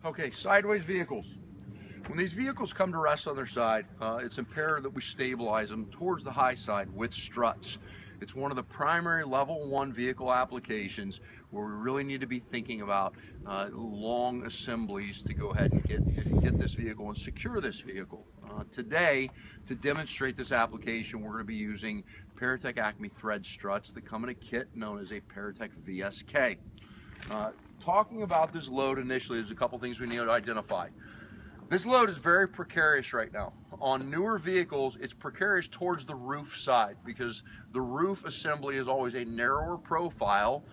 Okay, sideways vehicles. When these vehicles come to rest on their side, it's imperative that we stabilize them towards the high side with struts. It's one of the primary level 1 vehicle applications where we really need to be thinking about long assemblies to go ahead and get this vehicle and secure this vehicle. Today, to demonstrate this application, we're going to be using Paratech Acme thread struts that come in a kit known as a Paratech VSK. Talking about this load initially, there's a couple things we need to identify. This load is very precarious right now. On newer vehicles, it's precarious towards the roof side because the roof assembly is always a narrower profile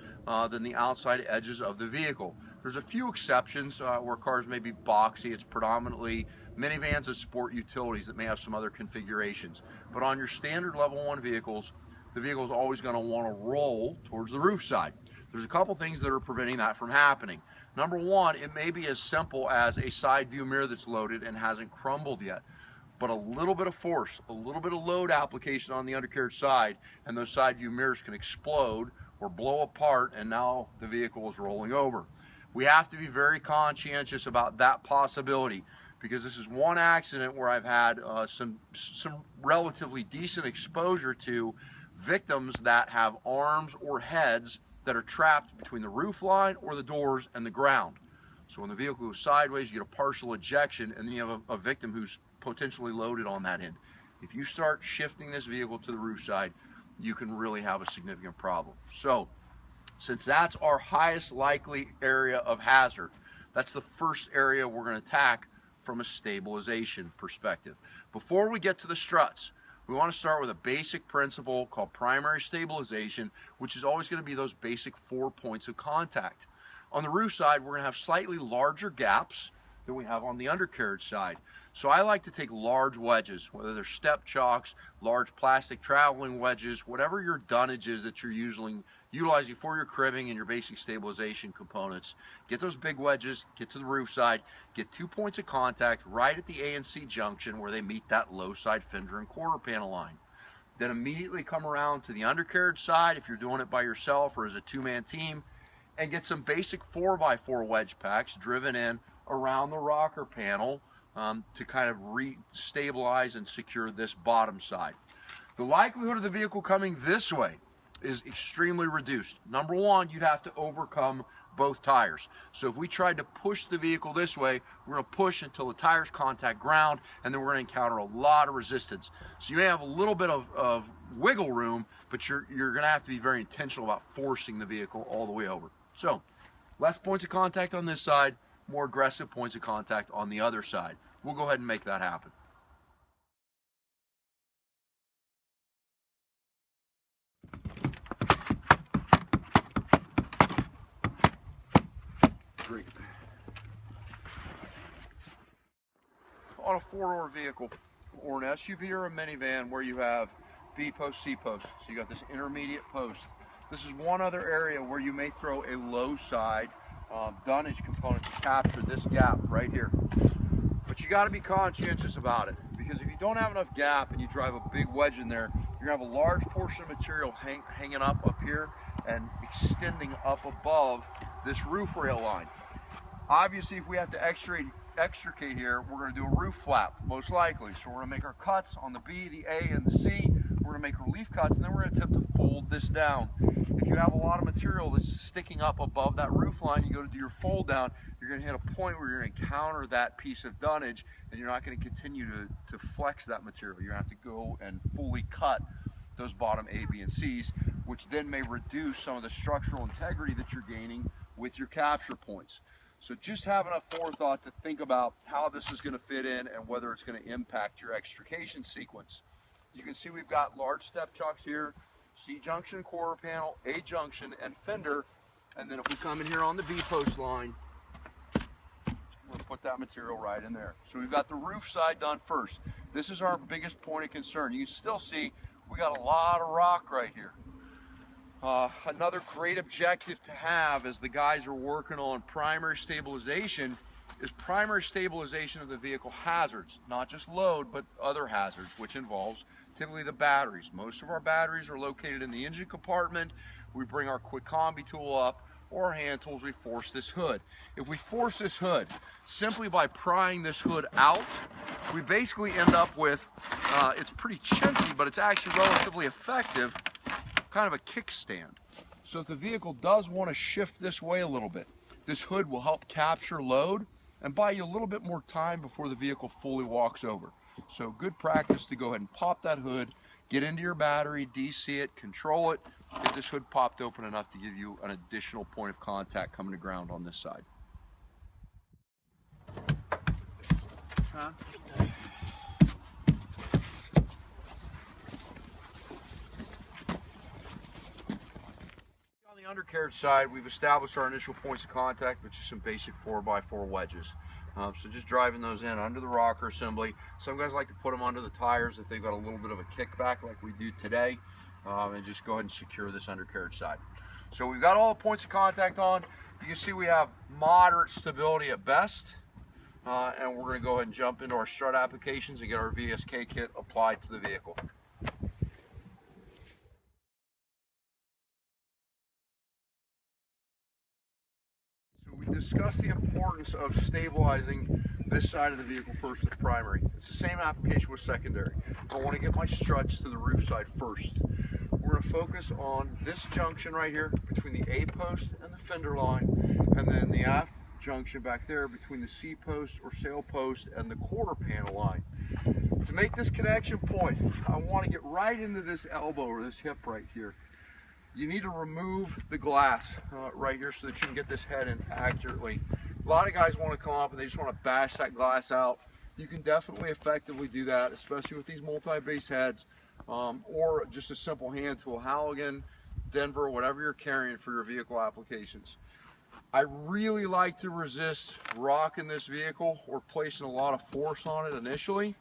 than the outside edges of the vehicle. There's a few exceptions where cars may be boxy. It's predominantly minivans and sport utilities that may have some other configurations. But on your standard level 1 vehicles, the vehicle is always going to want to roll towards the roof side. There's a couple things that are preventing that from happening. Number one, it may be as simple as a side view mirror that's loaded and hasn't crumbled yet. But a little bit of force, a little bit of load application on the undercarriage side, and those side view mirrors can explode or blow apart, and now the vehicle is rolling over. We have to be very conscientious about that possibility, because this is one accident where I've had some relatively decent exposure to victims that have arms or heads that are trapped between the roof line or the doors and the ground. So when the vehicle goes sideways, you get a partial ejection, and then you have a victim who's potentially loaded on that end. If you start shifting this vehicle to the roof side, you can really have a significant problem. So since that's our highest likely area of hazard, that's the first area we're going to attack from a stabilization perspective. Before we get to the struts, we want to start with a basic principle called primary stabilization, which is always going to be those basic 4 points of contact. On the roof side, we're going to have slightly larger gaps than we have on the undercarriage side. So I like to take large wedges, whether they're step chocks, large plastic traveling wedges, whatever your dunnage is that you're utilizing for your cribbing and your basic stabilization components. Get those big wedges, get to the roof side, get 2 points of contact right at the A and C junction where they meet that low side fender and quarter panel line. Then immediately come around to the undercarriage side if you're doing it by yourself or as a two-man team, and get some basic 4x4 wedge packs driven in around the rocker panel to kind of re-stabilize and secure this bottom side. The likelihood of the vehicle coming this way is extremely reduced. Number one, you'd have to overcome both tires. So if we tried to push the vehicle this way, we're going to push until the tires contact ground, and then we're going to encounter a lot of resistance. So you may have a little bit of wiggle room, but you're going to have to be very intentional about forcing the vehicle all the way over. So less points of contact on this side, more aggressive points of contact on the other side. We'll go ahead and make that happen. Great. On a four-door vehicle or an SUV or a minivan where you have B post, C post, so you got this intermediate post. This is one other area where you may throw a low side dunnage component to capture this gap right here. But you got to be conscientious about it, because if you don't have enough gap and you drive a big wedge in there, you're going to have a large portion of material hanging up here and extending up above this roof rail line. Obviously, if we have to extricate here, we're going to do a roof flap, most likely. So we're going to make our cuts on the B, the A, and the C. We're going to make relief cuts, and then we're going to attempt to fold this down. If you have a lot of material that's sticking up above that roof line, you go to do your fold down, you're going to hit a point where you're going to encounter that piece of dunnage, and you're not going to continue to flex that material. You're going to have to go and fully cut those bottom A, B, and C's, which then may reduce some of the structural integrity that you're gaining with your capture points. So just have enough forethought to think about how this is going to fit in and whether it's going to impact your extrication sequence. You can see we've got large step chocks here, C junction, quarter panel, A junction, and fender. And then if we come in here on the B post line, we'll put that material right in there. So we've got the roof side done first. This is our biggest point of concern. You can still see we got a lot of rock right here. Another great objective to have as the guys are working on primary stabilization is primary stabilization of the vehicle hazards, not just load, but other hazards, which involves typically the batteries. Most of our batteries are located in the engine compartment. We bring our quick combi tool up, or our hand tools, we force this hood. If we force this hood simply by prying this hood out, we basically end up with, it's pretty chintzy, but it's actually relatively effective, kind of a kickstand. So if the vehicle does want to shift this way a little bit, this hood will help capture load and buy you a little bit more time before the vehicle fully walks over. So good practice to go ahead and pop that hood, get into your battery, DC it, control it, get this hood popped open enough to give you an additional point of contact coming to ground on this side. Huh? On the undercarriage side, we've established our initial points of contact, which is some basic 4x4 wedges. So just driving those in under the rocker assembly. Some guys like to put them under the tires if they've got a little bit of a kickback like we do today, and just go ahead and secure this undercarriage side. So we've got all the points of contact on. You can see we have moderate stability at best, and we're going to go ahead and jump into our strut applications and get our VSK kit applied to the vehicle. We discussed the importance of stabilizing this side of the vehicle first with primary. It's the same application with secondary. I want to get my struts to the roof side first. We're going to focus on this junction right here between the A post and the fender line, and then the aft junction back there between the C post or sail post and the quarter panel line. To make this connection point, I want to get right into this elbow or this hip right here. You need to remove the glass right here so that you can get this head in accurately. A lot of guys want to come up and they just want to bash that glass out. You can definitely effectively do that, especially with these multi-base heads, or just a simple hand tool, Halligan, Denver, whatever you're carrying for your vehicle applications. I really like to resist rocking this vehicle or placing a lot of force on it initially.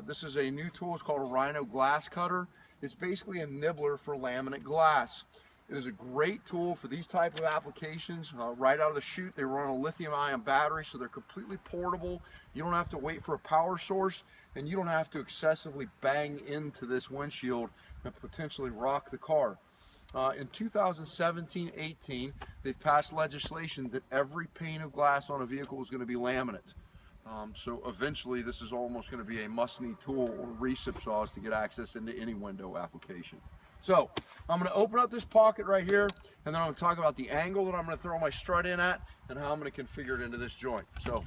This is a new tool. It's called a Rhino glass cutter. It's basically a nibbler for laminate glass. It is a great tool for these type of applications. Right out of the chute, they run a lithium-ion battery, so they're completely portable. You don't have to wait for a power source, and you don't have to excessively bang into this windshield and potentially rock the car. In 2017-18, they've passed legislation that every pane of glass on a vehicle is going to be laminate. So eventually this is almost going to be a must-need tool or recip saws to get access into any window application. So I'm going to open up this pocket right here, and then I'm going to talk about the angle that I'm going to throw my strut in at and how I'm going to configure it into this joint. So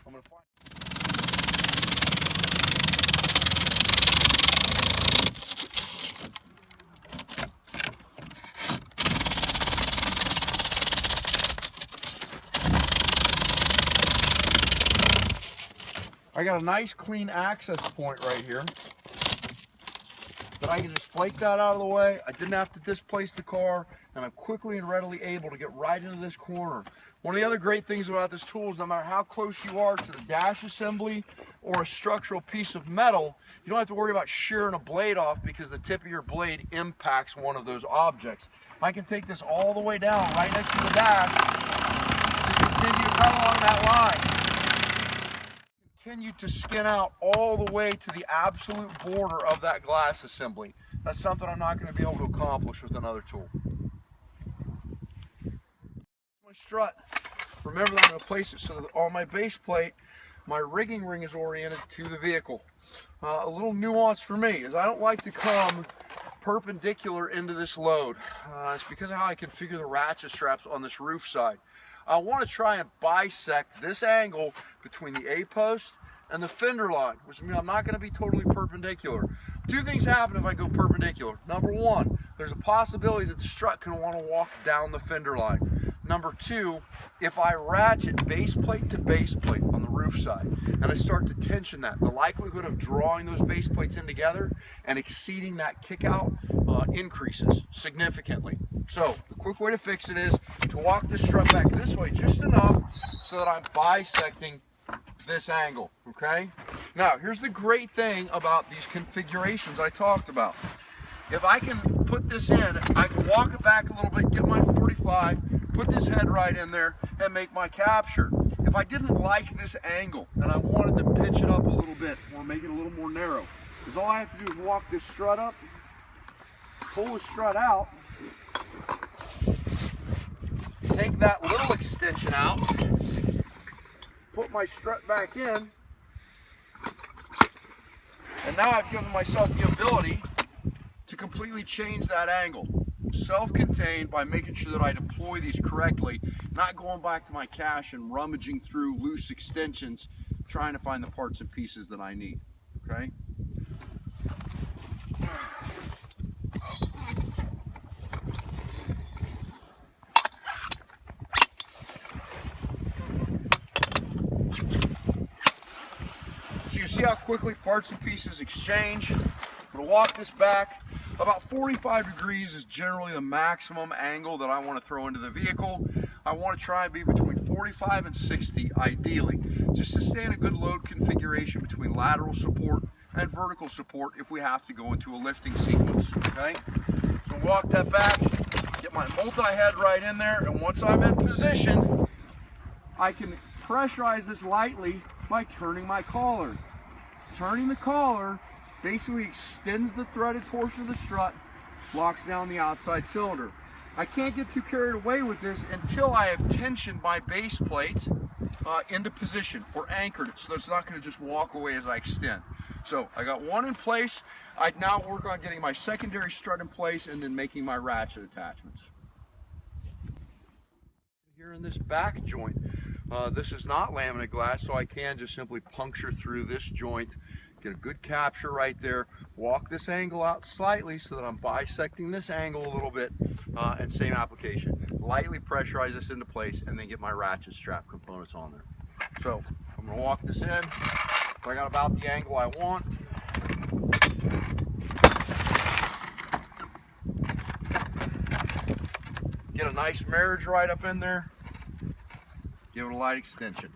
I'm going to find I got a nice clean access point right here that I can just flake that out of the way. I didn't have to displace the car, and I'm quickly and readily able to get right into this corner. One of the other great things about this tool is no matter how close you are to the dash assembly or a structural piece of metal, you don't have to worry about shearing a blade off because the tip of your blade impacts one of those objects. I can take this all the way down right next to the dash and continue right along that line. Continue to skin out all the way to the absolute border of that glass assembly. That's something I'm not going to be able to accomplish with another tool. My strut, remember that I'm going to place it so that on my base plate, my rigging ring is oriented to the vehicle. A little nuance for me is I don't like to come perpendicular into this load. It's because of how I configure the ratchet straps on this roof side. I want to try and bisect this angle between the A post and the fender line, which means I'm not going to be totally perpendicular. Two things happen if I go perpendicular. Number one, there's a possibility that the strut can want to walk down the fender line. Number two, if I ratchet base plate to base plate on the roof side and I start to tension that, the likelihood of drawing those base plates in together and exceeding that kick out increases significantly. So the quick way to fix it is to walk this strut back this way just enough so that I'm bisecting this angle, okay? Now, here's the great thing about these configurations I talked about. If I can put this in, I can walk it back a little bit, get my 45, put this head right in there, and make my capture. If I didn't like this angle and I wanted to pitch it up a little bit or make it a little more narrow, because all I have to do is walk this strut up, pull the strut out, take that little extension out, put my strut back in, and now I've given myself the ability to completely change that angle. Self-contained by making sure that I deploy these correctly, not going back to my cache and rummaging through loose extensions, trying to find the parts and pieces that I need, okay? So you see how quickly parts and pieces exchange. I'm going to walk this back. About 45 degrees is generally the maximum angle that I want to throw into the vehicle. I want to try and be between 45 and 60 ideally, just to stay in a good load configuration between lateral support and vertical support if we have to go into a lifting sequence, okay? So walk that back, get my multi-head right in there, and once I'm in position, I can pressurize this lightly by turning my collar. Turning the collar basically extends the threaded portion of the strut, locks down the outside cylinder. I can't get too carried away with this until I have tensioned my base plate into position or anchored it so that it's not going to just walk away as I extend. So I got one in place. I'd now work on getting my secondary strut in place and then making my ratchet attachments. Here in this back joint, this is not laminate glass, so I can just simply puncture through this joint, get a good capture right there, walk this angle out slightly so that I'm bisecting this angle a little bit, and same application. Lightly pressurize this into place and then get my ratchet strap components on there. So I'm going to walk this in. I got about the angle I want. Get a nice marriage right up in there. Give it a light extension.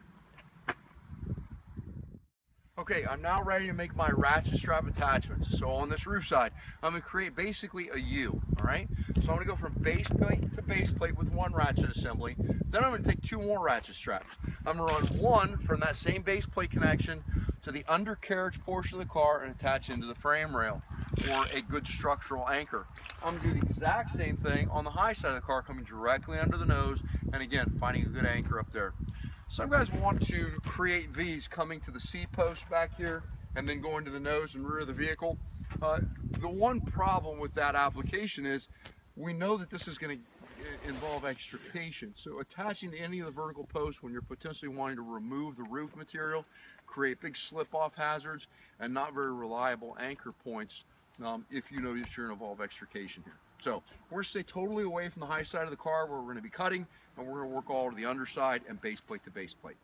Okay, I'm now ready to make my ratchet strap attachments. So on this roof side, I'm going to create basically a U, all right? So I'm going to go from base plate to base plate with one ratchet assembly. Then I'm going to take two more ratchet straps. I'm going to run one from that same base plate connection to the undercarriage portion of the car and attach into the frame rail for a good structural anchor. I'm going to do the exact same thing on the high side of the car, coming directly under the nose, and again, finding a good anchor up there. Some guys want to create V's coming to the seat post back here and then going to the nose and rear of the vehicle. The one problem with that application is we know that this is going to involve extrication. So attaching to any of the vertical posts when you're potentially wanting to remove the roof material, create big slip-off hazards and not very reliable anchor points if you know that you're going to involve extrication here. So we're going to stay totally away from the high side of the car where we're going to be cutting, and we're going to work all to the underside and base plate to base plate.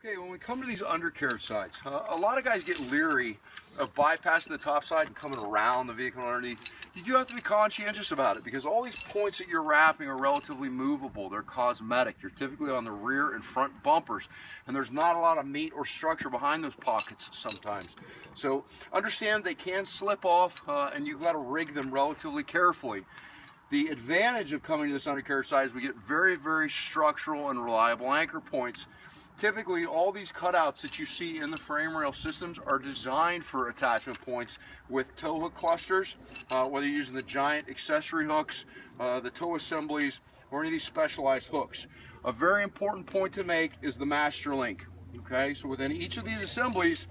Okay, when we come to these undercarriage sides, a lot of guys get leery of bypassing the top side and coming around the vehicle underneath. You do have to be conscientious about it because all these points that you're wrapping are relatively movable. They're cosmetic. You're typically on the rear and front bumpers, and there's not a lot of meat or structure behind those pockets sometimes. So understand they can slip off, and you've got to rig them relatively carefully. The advantage of coming to this undercarriage side is we get very, very structural and reliable anchor points. Typically, all these cutouts that you see in the frame rail systems are designed for attachment points with tow hook clusters, whether you're using the giant accessory hooks, the tow assemblies, or any of these specialized hooks. A very important point to make is the master link. Okay, so within each of these assemblies,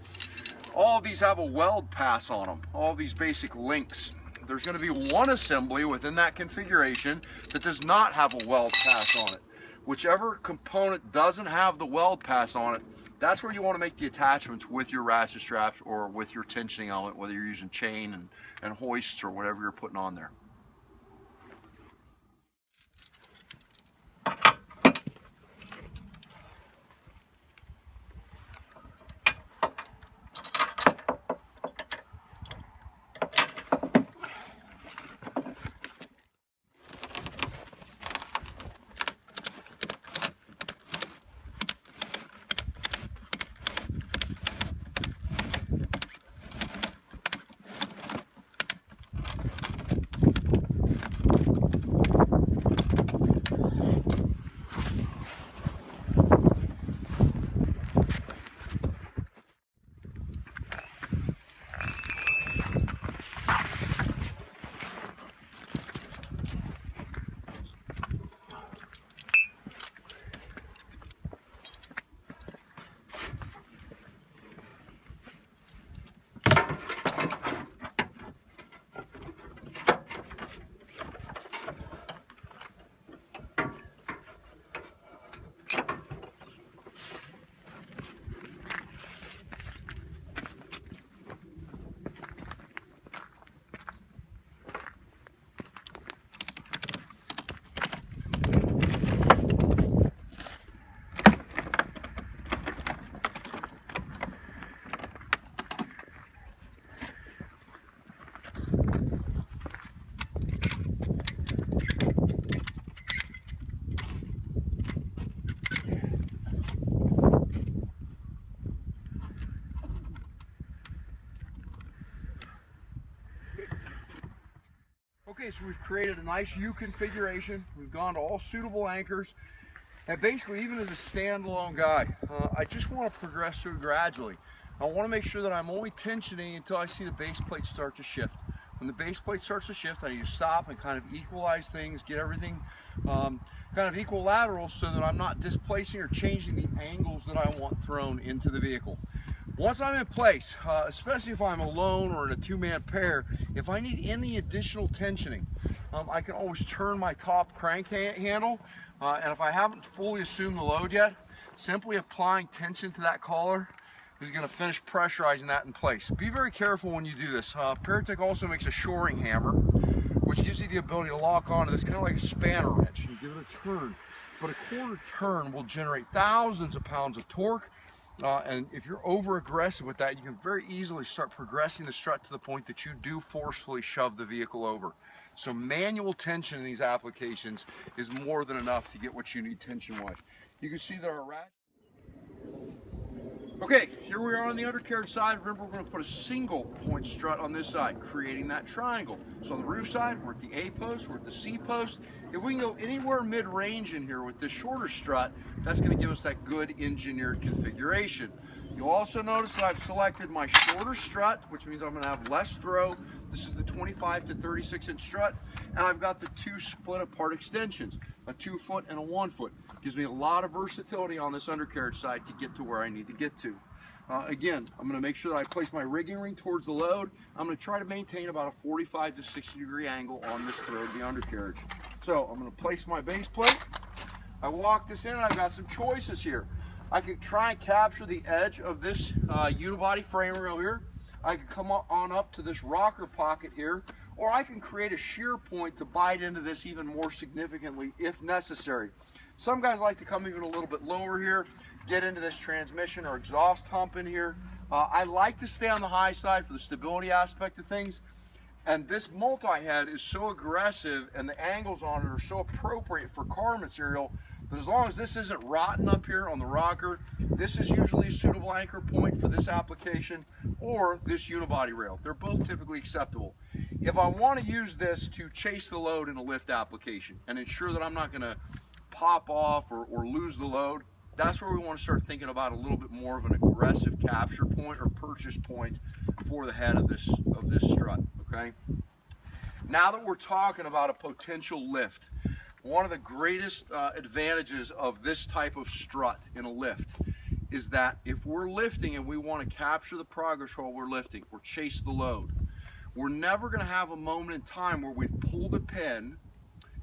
all of these have a weld pass on them, all of these basic links. There's going to be one assembly within that configuration that does not have a weld pass on it. Whichever component doesn't have the weld pass on it, that's where you want to make the attachments with your ratchet straps or with your tensioning element, whether you're using chain and hoists or whatever you're putting on there. so we've created a nice U configuration. We've gone to all suitable anchors. And basically, even as a standalone guy, I just want to progress through gradually. I want to make sure that I'm only tensioning until I see the base plate start to shift. When the base plate starts to shift, I need to stop and kind of equalize things, get everything kind of equilateral so that I'm not displacing or changing the angles that I want thrown into the vehicle. Once I'm in place, especially if I'm alone or in a two-man pair, if I need any additional tensioning, I can always turn my top crank handle, and if I haven't fully assumed the load yet, simply applying tension to that collar is going to finish pressurizing that in place. Be very careful when you do this. Paratech also makes a Shirring Hammer, which gives you the ability to lock onto this kind of like a spanner wrench. You give it a turn, but a quarter turn will generate thousands of pounds of torque. And if you're over aggressive with that, you can very easily start progressing the strut to the point that you do forcefully shove the vehicle over. So manual tension in these applications is more than enough to get what you need tension-wise. You can see that our ratchet. Okay, here we are on the undercarriage side. Remember, we're going to put a single point strut on this side, creating that triangle. So on the roof side, we're at the A post, we're at the C post. If we can go anywhere mid-range in here with this shorter strut, that's going to give us that good engineered configuration. You'll also notice that I've selected my shorter strut, which means I'm going to have less throw. This is the 25 to 36 inch strut, and I've got the two split apart extensions, a 2 foot and a 1 foot. Gives me a lot of versatility on this undercarriage side to get to where I need to get to. Again, I'm going to make sure that I place my rigging ring towards the load. I'm going to try to maintain about a 45 to 60 degree angle on this throw of the undercarriage. So I'm going to place my base plate. I walk this in and I've got some choices here. I could try and capture the edge of this unibody frame rail here. I could come on up to this rocker pocket here, or I can create a shear point to bite into this even more significantly if necessary. Some guys like to come even a little bit lower here, get into this transmission or exhaust hump in here. I like to stay on the high side for the stability aspect of things. And this multi-head is so aggressive and the angles on it are so appropriate for car material that as long as this isn't rotten up here on the rocker, this is usually a suitable anchor point for this application or this unibody rail. They're both typically acceptable. If I want to use this to chase the load in a lift application and ensure that I'm not going to pop off or lose the load, that's where we want to start thinking about a little bit more of an aggressive capture point or purchase point for the head of this strut. Okay. Now that we're talking about a potential lift, one of the greatest advantages of this type of strut in a lift is that if we're lifting and we want to capture the progress while we're lifting or chase the load, we're never going to have a moment in time where we've pulled a pin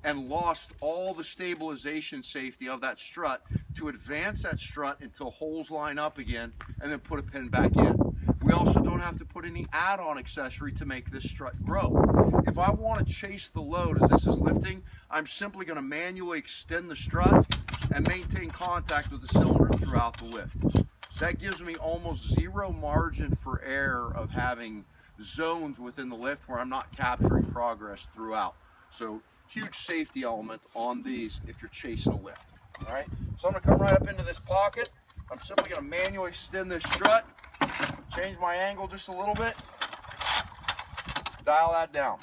and lost all the stabilization safety of that strut to advance that strut until holes line up again and then put a pin back in. We also don't have to put any add-on accessory to make this strut grow. If I want to chase the load as this is lifting, I'm simply going to manually extend the strut and maintain contact with the cylinder throughout the lift. That gives me almost zero margin for error of having zones within the lift where I'm not capturing progress throughout. So huge safety element on these if you're chasing a lift. All right, so I'm going to come right up into this pocket. I'm simply going to manually extend this strut, change my angle just a little bit, dial that down.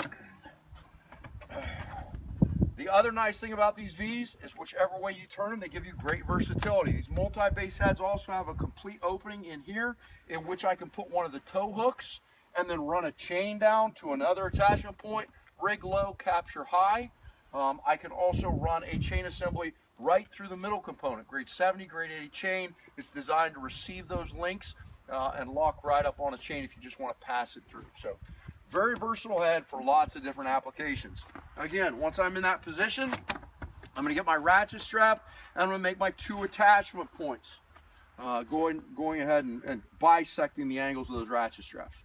The other nice thing about these V's is whichever way you turn them, they give you great versatility. These multi-base heads also have a complete opening in here in which I can put one of the tow hooks and then run a chain down to another attachment point, rig low, capture high. I can also run a chain assembly right through the middle component. Grade 70, grade 80 chain. It's designed to receive those links and lock right up on a chain if you just want to pass it through. So very versatile head for lots of different applications. Again, once I'm in that position, I'm going to get my ratchet strap and I'm going to make my two attachment points, going ahead and bisecting the angles of those ratchet straps.